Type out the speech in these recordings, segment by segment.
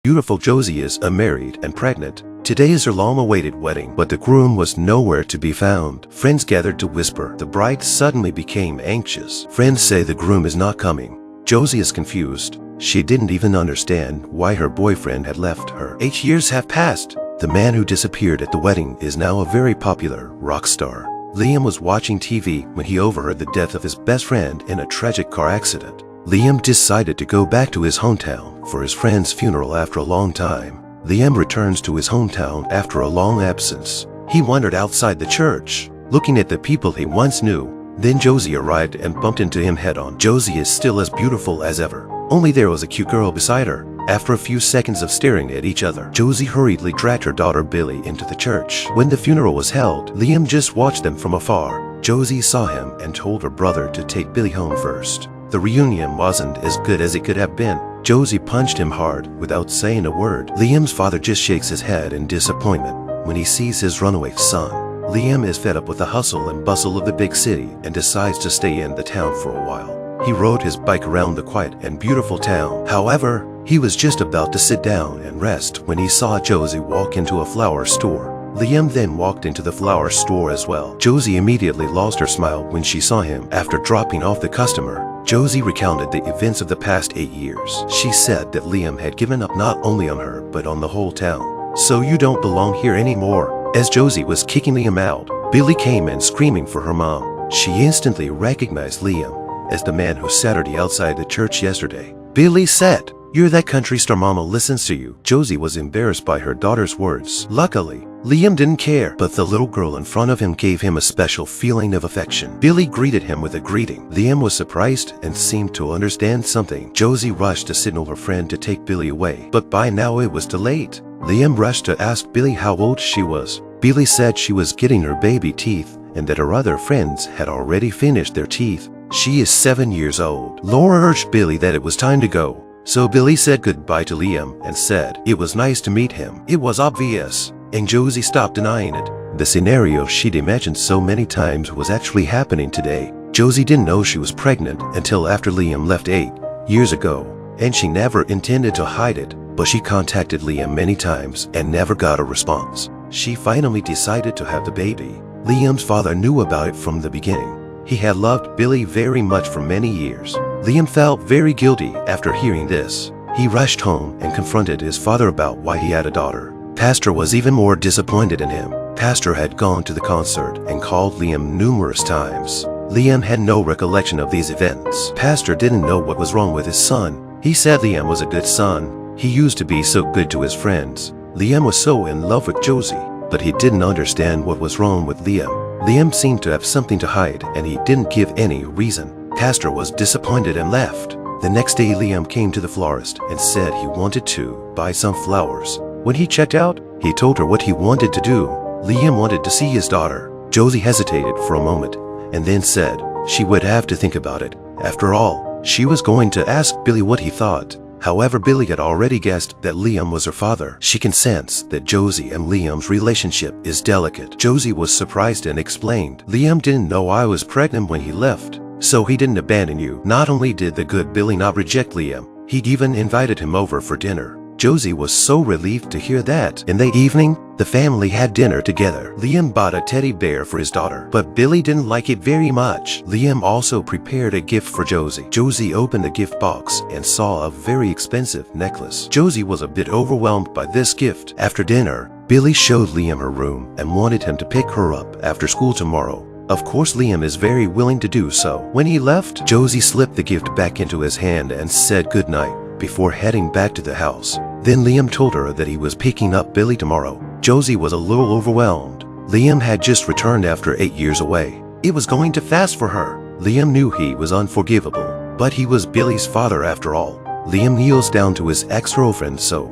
Beautiful Josie is married and pregnant. Today is her long-awaited wedding, but the groom was nowhere to be found. Friends gathered to whisper. The bride suddenly became anxious. Friends say the groom is not coming. Josie is confused. She didn't even understand why her boyfriend had left her. 8 years have passed. The man who disappeared at the wedding is now a very popular rock star. Liam was watching TV when he overheard the death of his best friend in a tragic car accident. Liam decided to go back to his hometown for his friend's funeral after a long time. Liam returns to his hometown after a long absence. He wandered outside the church, looking at the people he once knew. Then Josie arrived and bumped into him head-on. Josie is still as beautiful as ever, only there was a cute girl beside her. After a few seconds of staring at each other, Josie hurriedly dragged her daughter Billy into the church. When the funeral was held, Liam just watched them from afar. Josie saw him and told her brother to take Billy home first. The reunion wasn't as good as it could have been. Josie punched him hard without saying a word. Liam's father just shakes his head in disappointment when he sees his runaway son. Liam is fed up with the hustle and bustle of the big city and decides to stay in the town for a while. He rode his bike around the quiet and beautiful town. However, he was just about to sit down and rest when he saw Josie walk into a flower store. Liam then walked into the flower store as well. Josie immediately lost her smile when she saw him. After dropping off the customer, Josie recounted the events of the past 8 years. She said that Liam had given up not only on her, but on the whole town. "So you don't belong here anymore." As Josie was kicking Liam out, Billy came in screaming for her mom. She instantly recognized Liam as the man who Saturday outside the church yesterday. Billy said, "You're that country star mama listens to you." Josie was embarrassed by her daughter's words. Luckily, Liam didn't care, but the little girl in front of him gave him a special feeling of affection. Billy greeted him with a greeting. Liam was surprised and seemed to understand something. Josie rushed to signal her friend to take Billy away, but by now it was too late. Liam rushed to ask Billy how old she was. Billy said she was getting her baby teeth and that her other friends had already finished their teeth. She is 7 years old. Laura urged Billy that it was time to go. So Billy said goodbye to Liam and said it was nice to meet him. It was obvious, and Josie stopped denying it. The scenario she'd imagined so many times was actually happening today. Josie didn't know she was pregnant until after Liam left 8 years ago, and she never intended to hide it, but she contacted Liam many times and never got a response. She finally decided to have the baby. Liam's father knew about it from the beginning. He had loved Billy very much for many years. Liam felt very guilty after hearing this. He rushed home and confronted his father about why he had a daughter. Pastor was even more disappointed in him. Pastor had gone to the concert and called Liam numerous times. Liam had no recollection of these events. Pastor didn't know what was wrong with his son. He said Liam was a good son. He used to be so good to his friends. Liam was so in love with Josie, but he didn't understand what was wrong with Liam. Liam seemed to have something to hide, and he didn't give any reason. Pastor was disappointed and left. The next day, Liam came to the florist and said he wanted to buy some flowers. When he checked out, he told her what he wanted to do. Liam wanted to see his daughter. Josie hesitated for a moment and then said she would have to think about it. After all, she was going to ask Billy what he thought. However, Billy had already guessed that Liam was her father. She can sense that Josie and Liam's relationship is delicate. Josie was surprised and explained, "Liam didn't know I was pregnant when he left, so he didn't abandon you." Not only did the good Billy not reject Liam, he'd even invited him over for dinner. Josie was so relieved to hear that. In the evening, the family had dinner together. Liam bought a teddy bear for his daughter, but Billy didn't like it very much. Liam also prepared a gift for Josie. Josie opened the gift box and saw a very expensive necklace. Josie was a bit overwhelmed by this gift. After dinner, Billy showed Liam her room and wanted him to pick her up after school tomorrow. Of course, Liam is very willing to do so. When he left, Josie slipped the gift back into his hand and said goodnight before heading back to the house. Then Liam told her that he was picking up Billy tomorrow. Josie was a little overwhelmed. Liam had just returned after 8 years away. It was going too fast for her. Liam knew he was unforgivable, but he was Billy's father after all. Liam kneels down to his ex-girlfriend so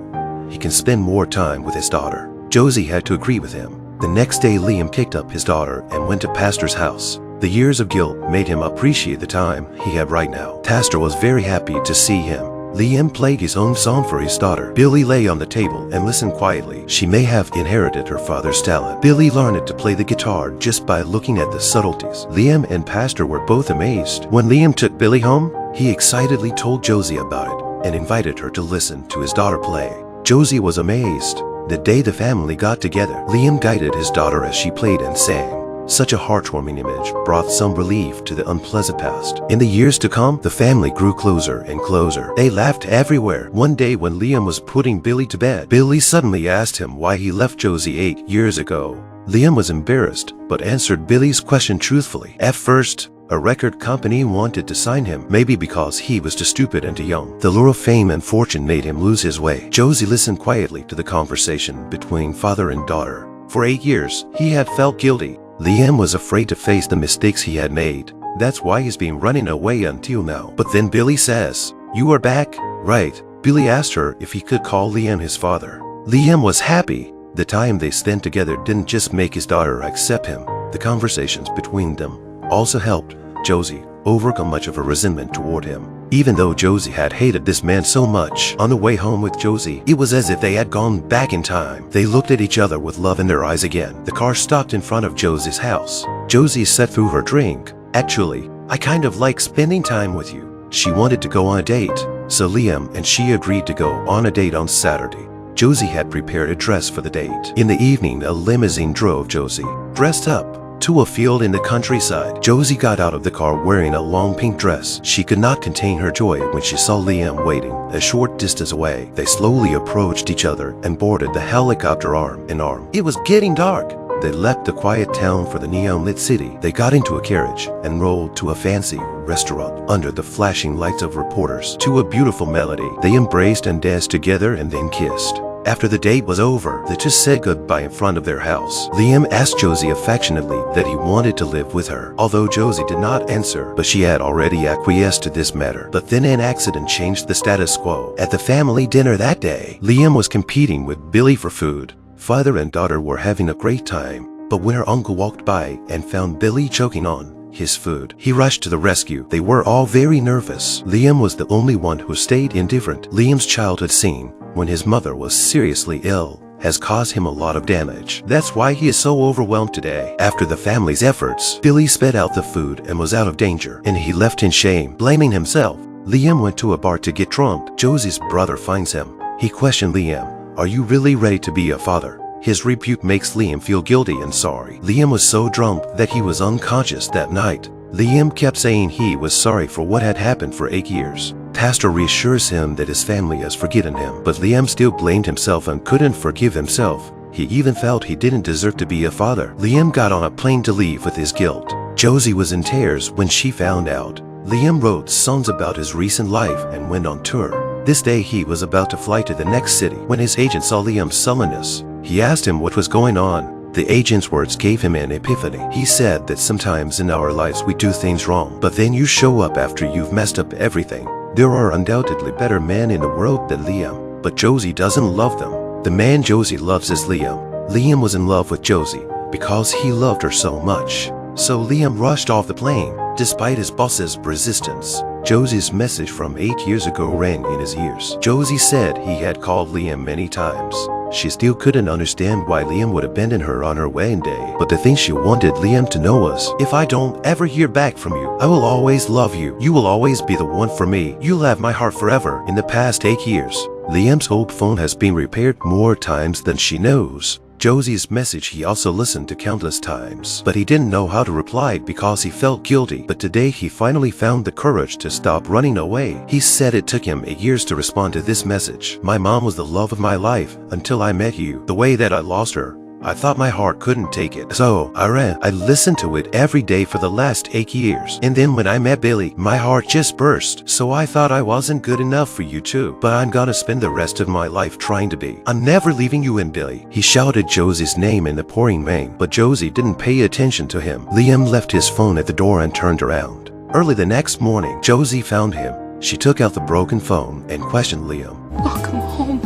he can spend more time with his daughter. Josie had to agree with him. The next day, Liam picked up his daughter and went to Pastor's house. The years of guilt made him appreciate the time he had right now. Pastor was very happy to see him. Liam played his own song for his daughter. Billy lay on the table and listened quietly. She may have inherited her father's talent. Billy learned to play the guitar just by looking at the subtleties. Liam and Pastor were both amazed. When Liam took Billy home, he excitedly told Josie about it and invited her to listen to his daughter play. Josie was amazed. The day the family got together, Liam guided his daughter as she played and sang. Such a heartwarming image brought some relief to the unpleasant past. In the years to come, the family grew closer and closer. They laughed everywhere. One day when Liam was putting Billy to bed, Billy suddenly asked him why he left Josie 8 years ago. Liam was embarrassed, but answered Billy's question truthfully. At first, a record company wanted to sign him, maybe because he was too stupid and too young. The lure of fame and fortune made him lose his way. Josie listened quietly to the conversation between father and daughter. For 8 years, he had felt guilty. Liam was afraid to face the mistakes he had made. That's why he's been running away until now. But then Billy says, "You are back, right?" Billy asked her if he could call Liam his father. Liam was happy. The time they spent together didn't just make his daughter accept him. The conversations between them also helped Josie overcome much of her resentment toward him. Even though Josie had hated this man so much, on the way home with Josie, it was as if they had gone back in time. They looked at each other with love in their eyes again. The car stopped in front of Josie's house. Josie said through her drink, "Actually, I kind of like spending time with you." She wanted to go on a date, so Liam and she agreed to go on a date on Saturday. Josie had prepared a dress for the date. In the evening, a limousine drove Josie, dressed up, to a field in the countryside. Josie got out of the car wearing a long pink dress. She could not contain her joy when she saw Liam waiting a short distance away. They slowly approached each other and boarded the helicopter arm in arm. It was getting dark. They left the quiet town for the neon-lit city. They got into a carriage and rolled to a fancy restaurant under the flashing lights of reporters. To a beautiful melody, they embraced and danced together and then kissed. After the date was over, the two said goodbye in front of their house. Liam asked Josie affectionately that he wanted to live with her, although Josie did not answer, but she had already acquiesced to this matter. But then an accident changed the status quo. At the family dinner that day, Liam was competing with Billy for food. Father and daughter were having a great time, but when her uncle walked by and found Billy choking on his food, he rushed to the rescue. They were all very nervous. Liam was the only one who stayed indifferent. Liam's childhood scene, when his mother was seriously ill, has caused him a lot of damage. That's why he is so overwhelmed today. After the family's efforts, Billy sped out the food and was out of danger, and he left in shame, blaming himself. Liam went to a bar to get drunk. Josie's brother finds him. He questioned Liam, "Are you really ready to be a father?" His rebuke makes Liam feel guilty and sorry. Liam was so drunk that he was unconscious that night. Liam kept saying he was sorry for what had happened for 8 years. Pastor reassures him that his family has forgiven him, but Liam still blamed himself and couldn't forgive himself. He even felt he didn't deserve to be a father. Liam got on a plane to leave with his guilt. Josie was in tears when she found out. Liam wrote songs about his recent life and went on tour. This day he was about to fly to the next city when his agent saw Liam's sullenness. He asked him what was going on. The agent's words gave him an epiphany. He said that sometimes in our lives we do things wrong, but then you show up after you've messed up everything. There are undoubtedly better men in the world than Liam, but Josie doesn't love them. The man Josie loves is Liam. Liam was in love with Josie because he loved her so much. So Liam rushed off the plane, despite his boss's resistance. Josie's message from 8 years ago rang in his ears. Josie said he had called Liam many times. She still couldn't understand why Liam would abandon her on her wedding day. But the thing she wanted Liam to know was, "If I don't ever hear back from you, I will always love you. You will always be the one for me. You'll have my heart forever." In the past 8 years, Liam's old phone has been repaired more times than she knows. Josie's message he also listened to countless times, but he didn't know how to reply because he felt guilty. But today he finally found the courage to stop running away. He said it took him 8 years to respond to this message. "My mom was the love of my life until I met you. The way that I lost her, I thought my heart couldn't take it. So I ran. I listened to it every day for the last 8 years. And then when I met Billy, my heart just burst. So I thought I wasn't good enough for you too. But I'm gonna spend the rest of my life trying to be. I'm never leaving you in, Billy." He shouted Josie's name in the pouring rain, but Josie didn't pay attention to him. Liam left his phone at the door and turned around. Early the next morning, Josie found him. She took out the broken phone and questioned Liam. "Welcome home."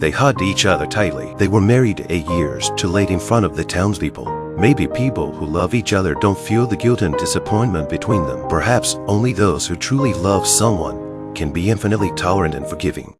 They hugged each other tightly. They were married 8 years, too late in front of the townspeople. Maybe people who love each other don't feel the guilt and disappointment between them. Perhaps only those who truly love someone can be infinitely tolerant and forgiving.